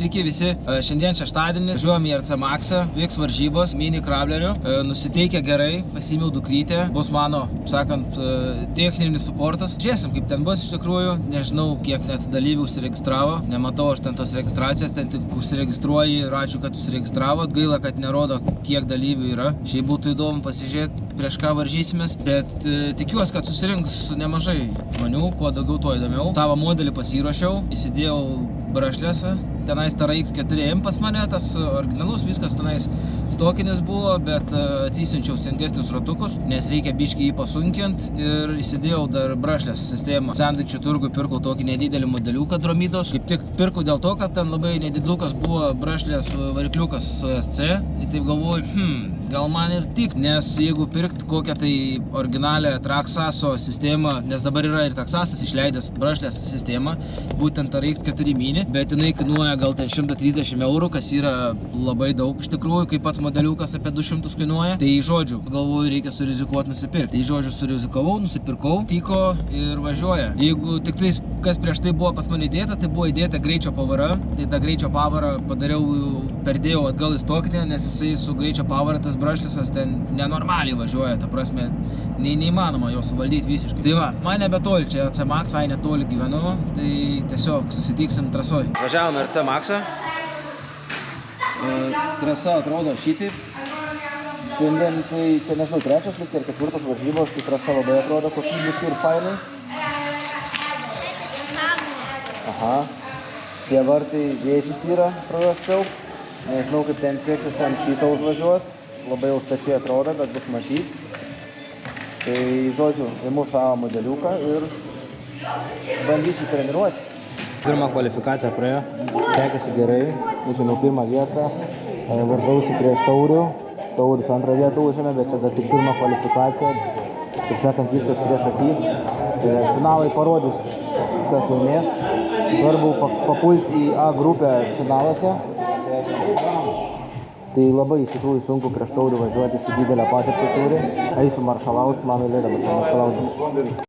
Sveiki visi, šiandien šeštadienį važiuojam į RC Maxą, vyks varžybos mini krablerių, nusiteikę gerai, pasiėmiau dukrytę, bus mano, sakant, techninis suportas. Žiūrėsim, kaip ten bus iš tikrųjų, nežinau, kiek net dalyvių užsiregistravo, nematau aš ten tos registracijos, ten tik užsiregistruoji ir ačiū, kad užsiregistravot, gaila, kad nerodo, kiek dalyvių yra. Šiaip būtų įdomu pasižiūrėti, prieš ką varžysimės, bet tikiuosi, kad susirinks nemažai žmonių, kuo daugiau, tuo įdomiau. Savo modelį pasiruošiau, įsidėjau brašlėse, tenais TRX4M pas mane, tas originalus, viskas tenais stokinis buvo, bet atsisiunčiau senkesnius ratukus, nes reikia biškį jį pasunkinti ir įsidėjau dar brašlės sistemą. Sendikčių turgui pirkau tokį nedidelį modeliuką Dromidos, kaip tik pirkau dėl to, kad ten labai nedidukas buvo brašlės varikliukas su SC, ir taip galvoju, gal man ir tik, nes jeigu pirkt kokią tai originalią Traxaso sistemą, nes dabar yra ir Traxasas išleidęs brašlės sistemą, būtent TRX4 mini, bet jinai kainuoja gal ten 130 eurų, kas yra labai daug iš tikrųjų, kaip pats modeliukas apie 200 kainuoja. Tai žodžiu, galvoju, reikia surizikuoti nusipirkti. Tai žodžiu, surizikavau, nusipirkau, tiko ir važiuoja. Jeigu tik tais, kas prieš tai buvo pas mane įdėta, tai buvo įdėta greičio pavara. Tai tą greičio pavarą perdėjau atgal į stokinę, nes jisai su greičio pavara tas brašlisas ten nenormaliai važiuoja, ta prasme, neįmanoma jo suvaldyti visiškai. Tai va, man nebetoli, čia RC Max, netoli gyvenu, tai tiesiog susitiksim trasoj. Važiavom RC Maxą. Trasa atrodo šitaip. Šiandien tai čia nežinau, trečias lyg ir ketvirtas varžybos, tai trasa labai atrodo kokybiškai ir fainai. Aha. Tie vartai vėsis yra prarastiau. Nežinau, kaip ten sieksis ant šitą užvažiuoti. Labai jau stačiai atrodo, bet bus matyti. Tai žodžiu, imu savo modeliuką ir bandysiu treniruoti. Pirmą kvalifikaciją praėjo, sekėsi gerai, užėmiau pirmą vietą, varžausi prieš Tauris antrą vietą užėmė, bet čia dar tik pirmą kvalifikaciją, taip sakant, viskas prieš akį. Finalai parodys, kas laimės. Svarbu papulti į A grupę finaluose. Tai labai iš tikrųjų sunku prieš Taurį važiuoti, su didelę patirtį turi. Eisiu maršalaut, man eilė dabar maršalauti.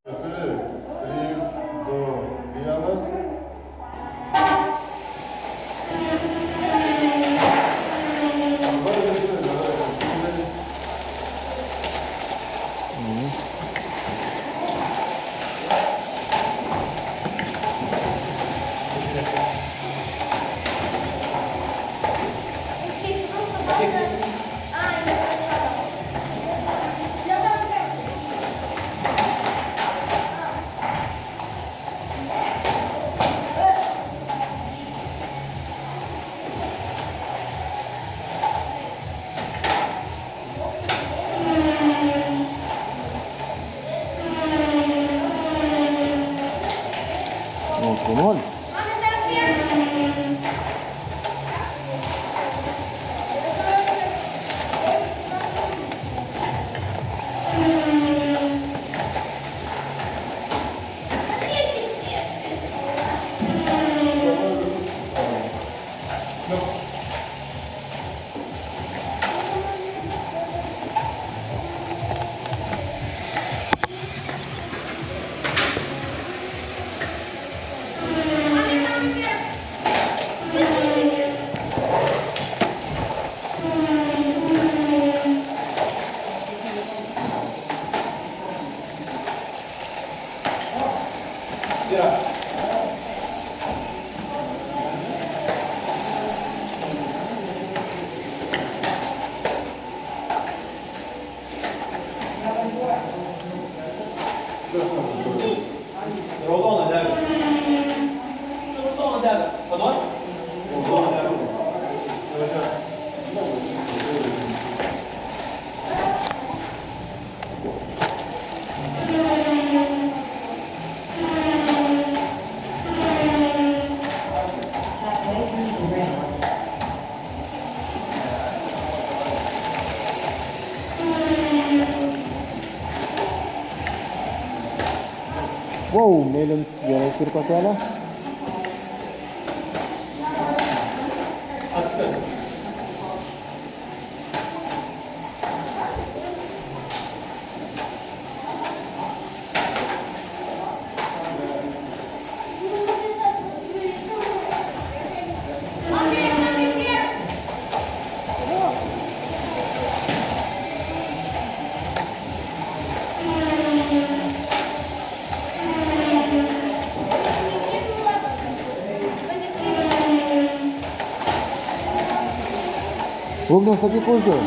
Come Raudona dega. Raudona dega. Padori? Raudona dega. Wow, mėlyns gerai kirto kelią. Ugnius statyk už jų.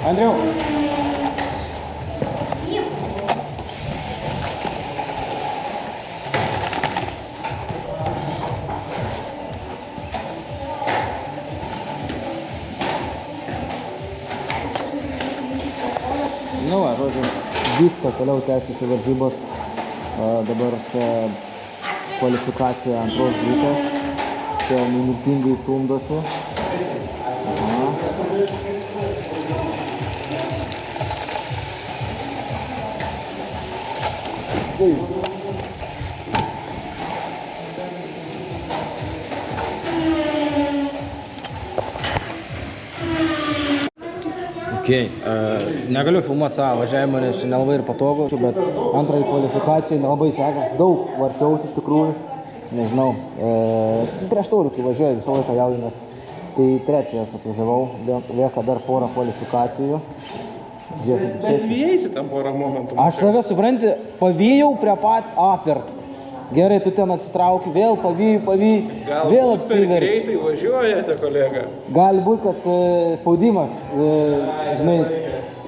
Andriau. Nu va, žodžiu, vyksta, toliau tęsiasi varžybos. Dabar čia kvalifikacija antros grupės. Čia nemirtingai stumdosi. Negaliu filmuoti savo važiavimą, nes čia nelabai ir patogu, bet antrai kvalifikacijai nelabai sekasi, daug varčiaus iš tikrųjų, nežinau, prieš taurių, kai važiuoju, visą laiką jaudinęs, tai trečias atvažiavau, lieka dar porą kvalifikacijų. Žiūrėsim, kaip Bet vėjasi tam porą momentų. Aš save, supranti, pavijau prie pat apvert. Gerai, tu ten atsitrauki, vėl pavijai, vėl apsiverti. Greitai važiuojate, kolega. Gali būti, kad spaudimas, žinai,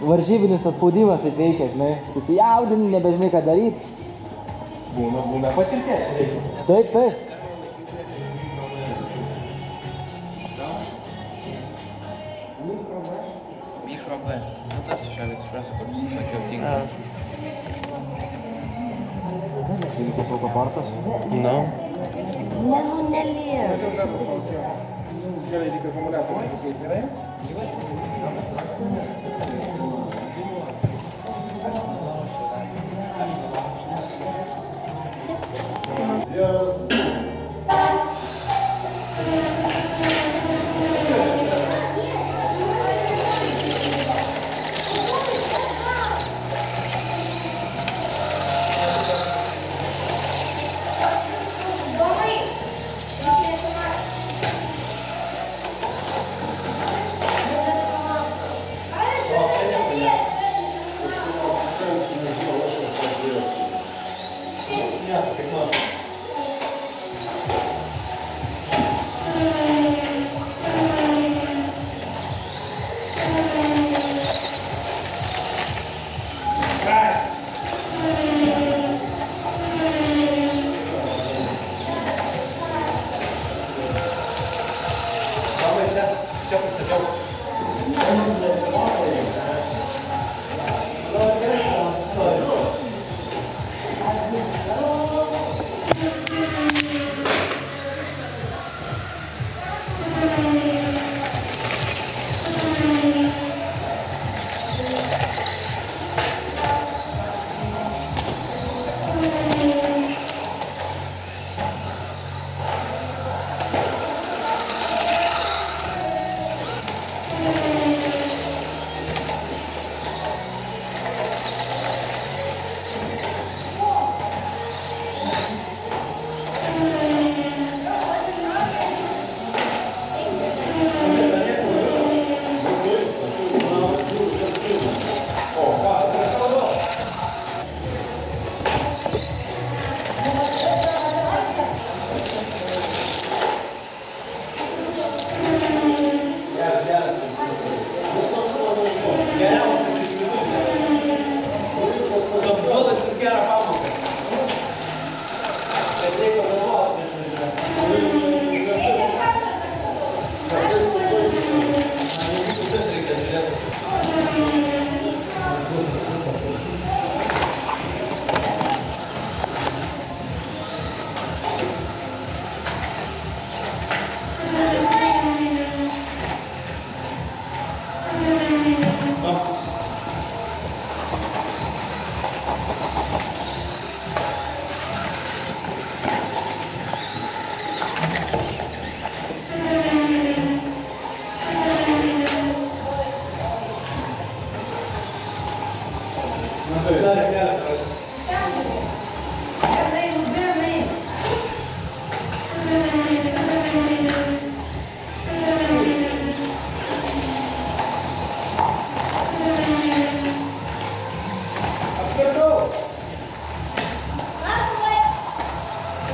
varžybinis tas spaudimas taip veikia, žinai, susijaudini, nebežinai ką daryti. Būna patirties. Taip, taip. Mikro B. Nu tas iš AliExpreso, kur sakiau, tinka. Čia visas autoparkas. Na. Nelieka. Gerai, tik akumuliatorių. Gerai?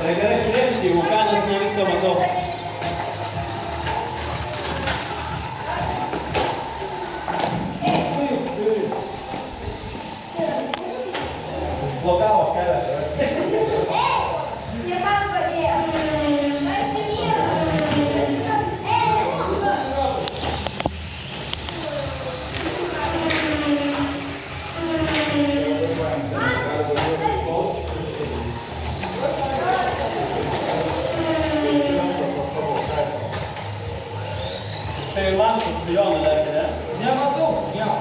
Gerai, žiūrėkit, jeigu kanas ne viską matau. Blokavo kelią. Tai man su Jonu dar, ne? Nematau, nieko.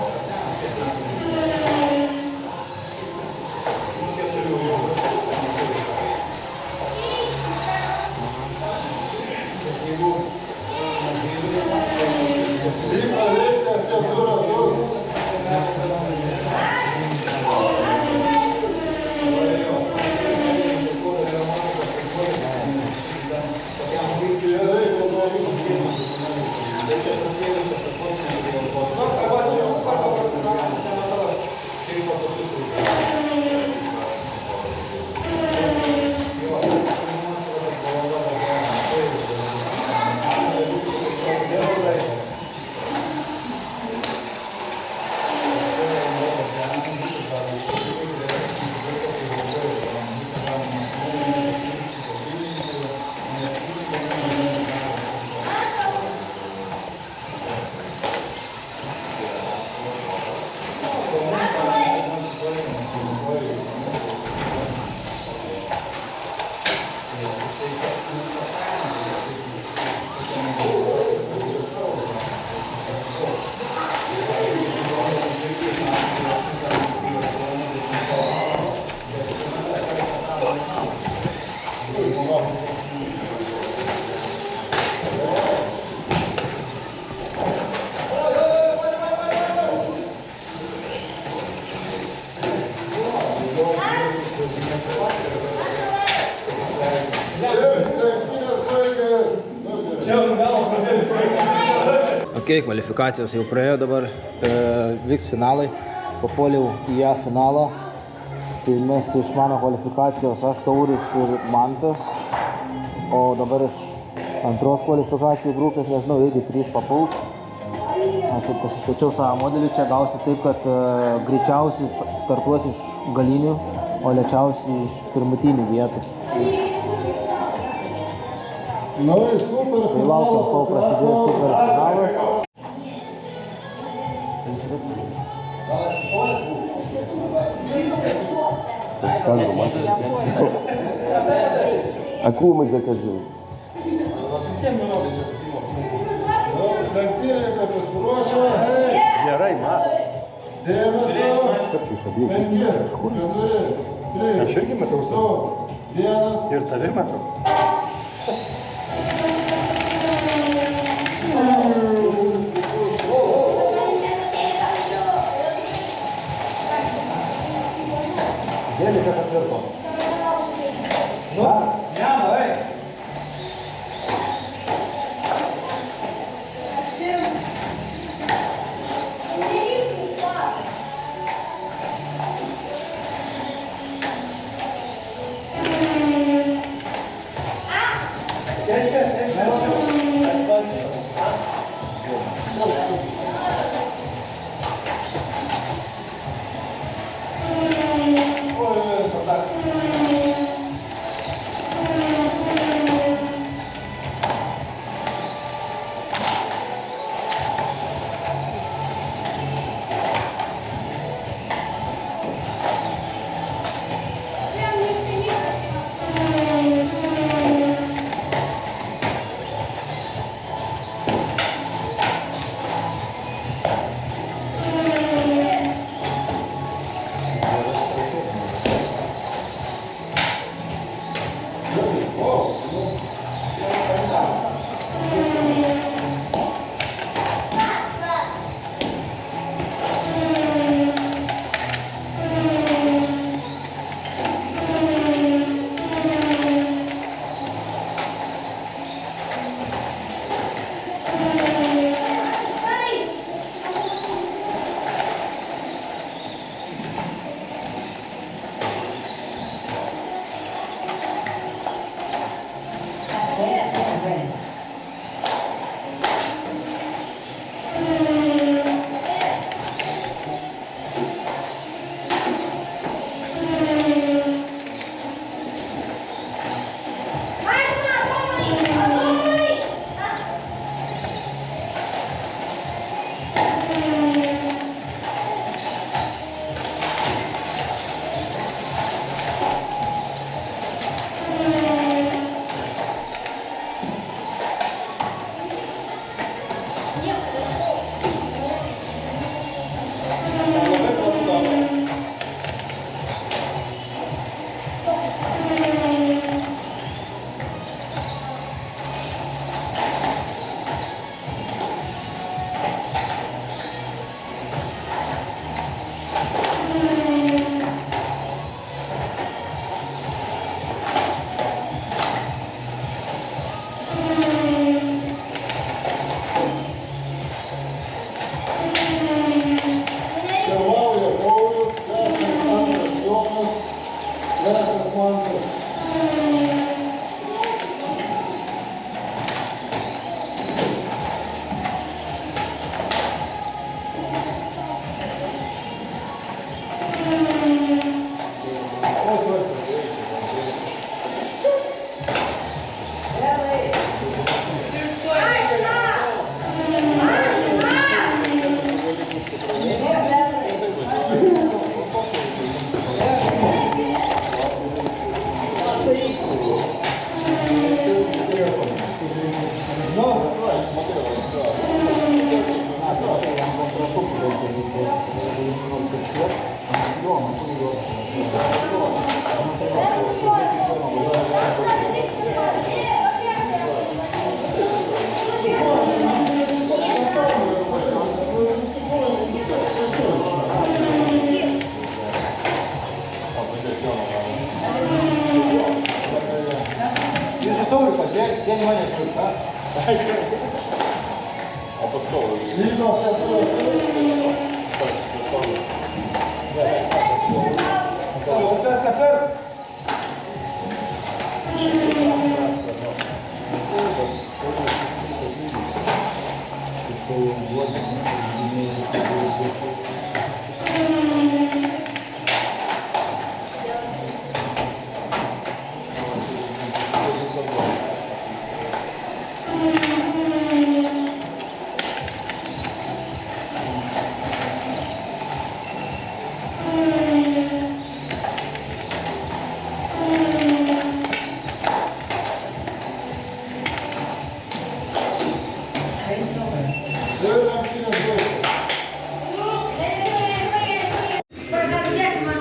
Ok, kvalifikacijos jau praėjo, dabar vyks finalai, papuoliau į ją finalą, tai mes iš mano kvalifikacijos aš Tauris ir Mantas, o dabar iš antros kvalifikacijų grupės, nežinau, irgi 3 papuls. Aš pasistačiau savo modelį, čia gausis taip, kad greičiausiai startuos iš galinių, o lėčiausiai iš pirmutinių vietų. Tai laukiam, kol prasidės superfinalas. Акулу мы закажем. Gerai, aš irgi matau savo. Ir tave matau. Dėlį, kad atvirto. Nu, ne, davai.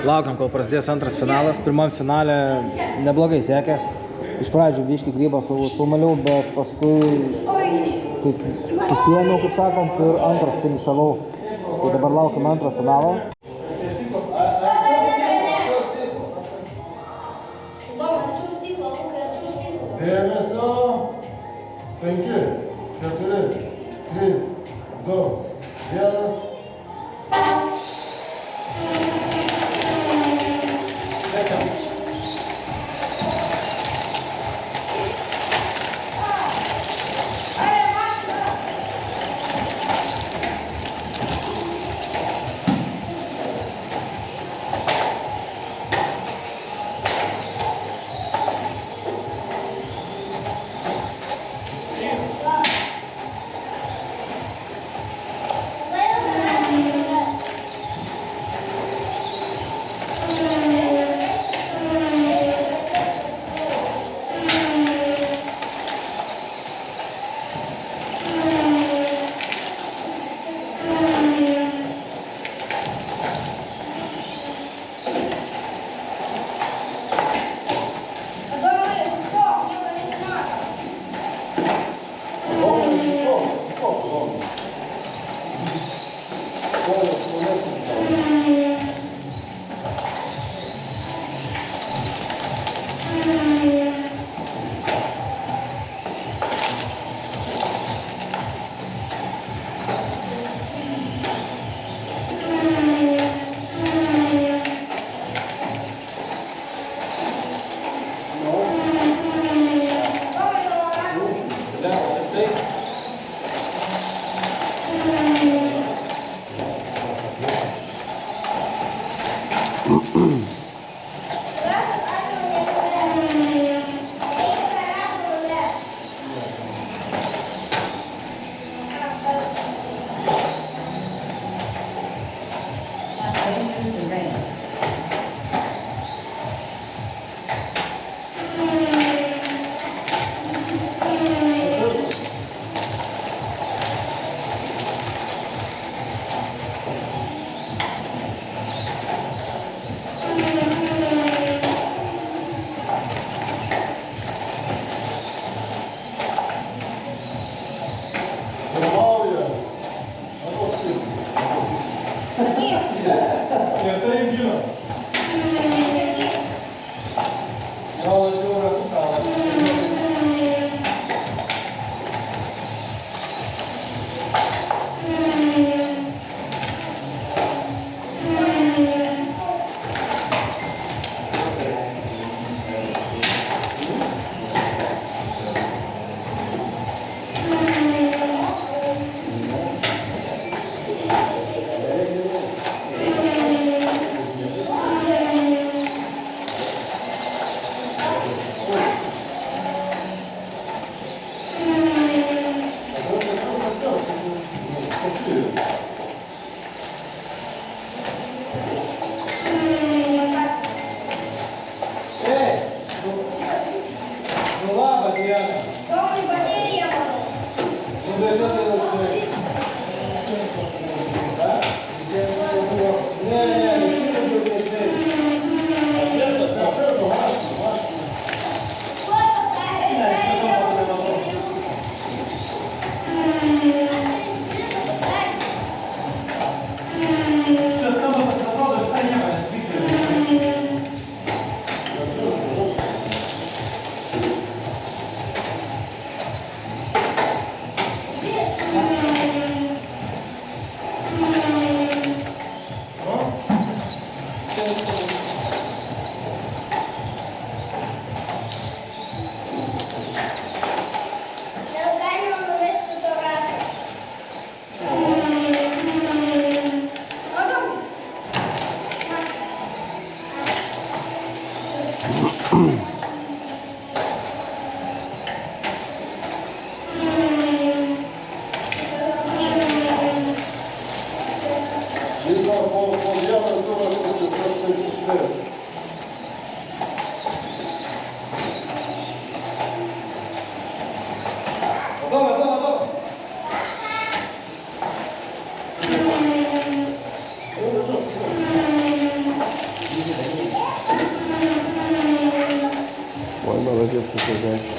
Laukiam, kol prasidės antras finalas. Pirmam finale neblogai sekės. Iš pradžių biškį grybą sumaliau, bet paskui taip susiėmiau, kaip sakant, ir antras finišavau. Tai dabar laukiam antro finalo. Dėmesio. 5, 4, 3, 2, 1. Viso po vienas turas 44. Ой, молодец, какой зайчик.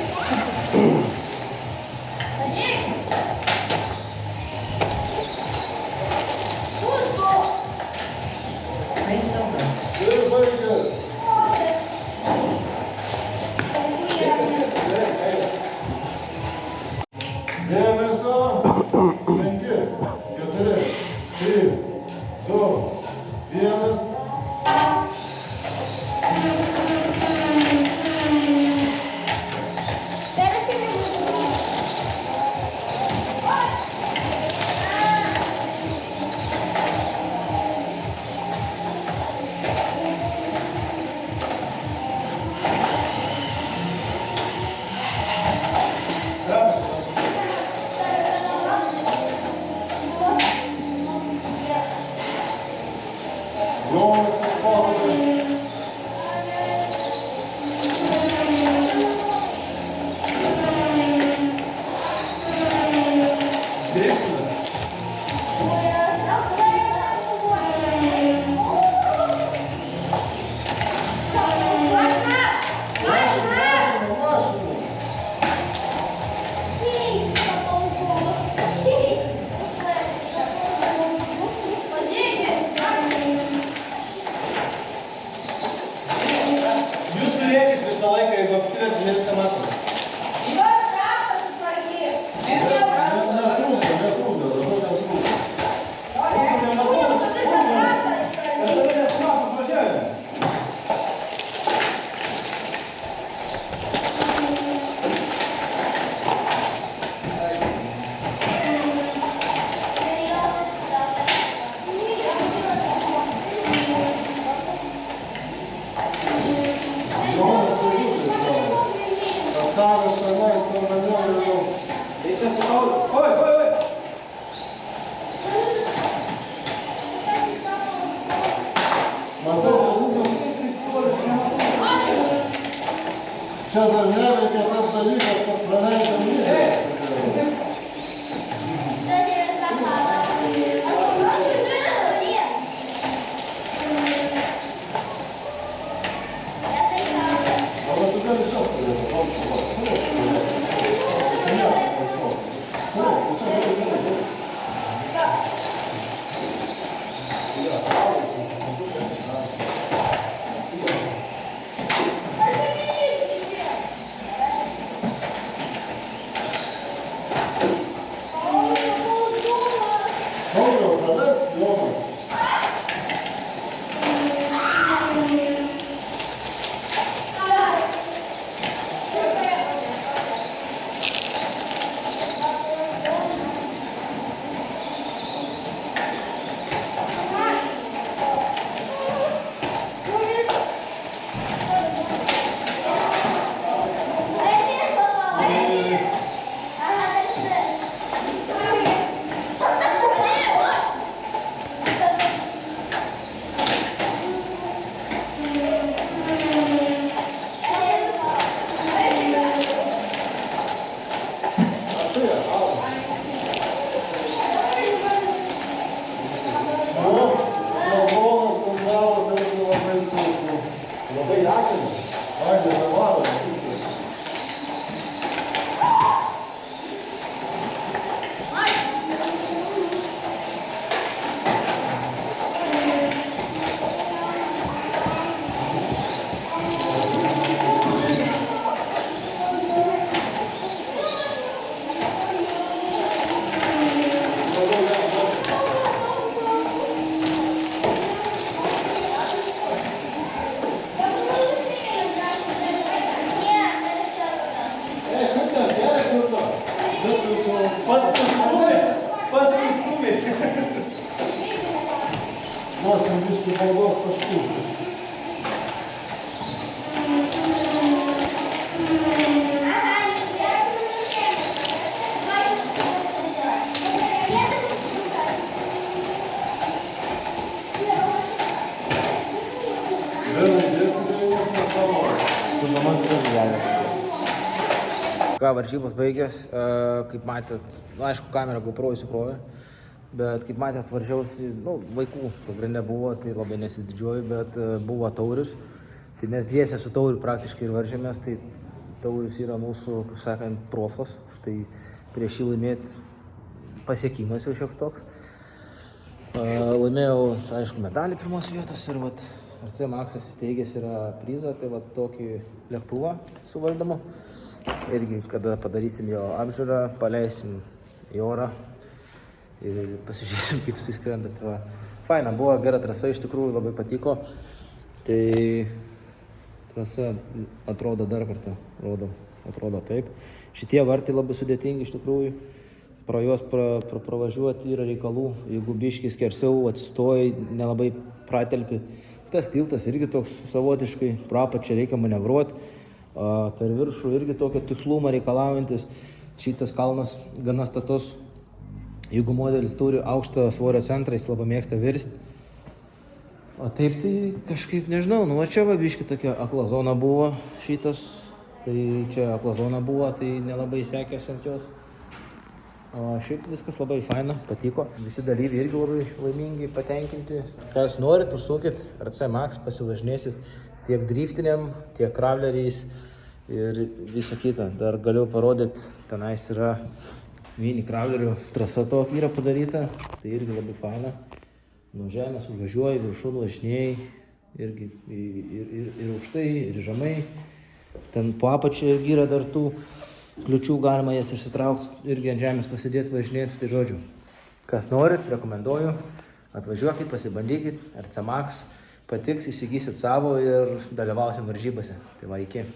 Dėmesio. 5, 4, 3, 2, 1. Čia dar neveikia tas dalykas, kad praleidžiam lygiai. Ką, varžybos baigės, kaip matėt, aišku, kamera GoPro įsikrovė, bet kaip matėt, varžžiausi, vaikų pagrindė buvo, tai labai nesididžiuoju, bet buvo Taurius. Tai mes dviese su Tauriu praktiškai ir varžėmės, tai Taurius yra mūsų, kaip sakant, profas, tai prieš jį laimėti pasiekimas jau šioks toks. Laimėjau, aišku, medalį pirmos vietos ir vat RC Maxas įsteigęs yra prizą, tai vat tokį lėktuvą su valdymu. Irgi, kada padarysim jo apžiūrą, paleisim į orą ir pasižiūrėsim, kaip jis skrenda. Tai va, faina, buvo gera trasa, iš tikrųjų labai patiko. Tai trasa atrodo dar kartą, atrodo taip. Šitie vartai labai sudėtingi iš tikrųjų. Pro juos pravažiuoti yra reikalų, jeigu biškis skersiau atsistoji, nelabai pratelpi. Tas tiltas irgi toks savotiškai, pro apačią reikia manevruoti, per viršų irgi tokio tikslumą reikalaujantis. Šitas kalnas gana status, jeigu modelis turi aukštą svorio centrą, jis labai mėgsta virsti. O taip tai kažkaip nežinau, čia va biški tokia akla zona buvo šitas, tai čia akla zona buvo, tai nelabai sekėsi ant jos. O šiaip viskas labai faina, patiko. Visi dalyviai irgi labai laimingi, patenkinti. Kas norit, užsukit, RC Max, pasivažinėsit tiek driftiniam, tiek kravleriais ir visą kitą. Dar galiu parodyti, tenais yra mini kravlerių trasa tokia yra padaryta, tai irgi labai faina. Nuo žemės užvažiuoji, viršun važinėjai, irgi ir aukštai, ir žemai. Ten po apačią irgi yra dar tų kliučių, galima jas išsitraukti, irgi ant žemės pasidėti, važinėti, tai žodžiu. Kas norit, rekomenduoju, atvažiuokit, pasibandykit, RC Max, patiks, įsigysit savo ir dalyvausim varžybose. Tai va, iki.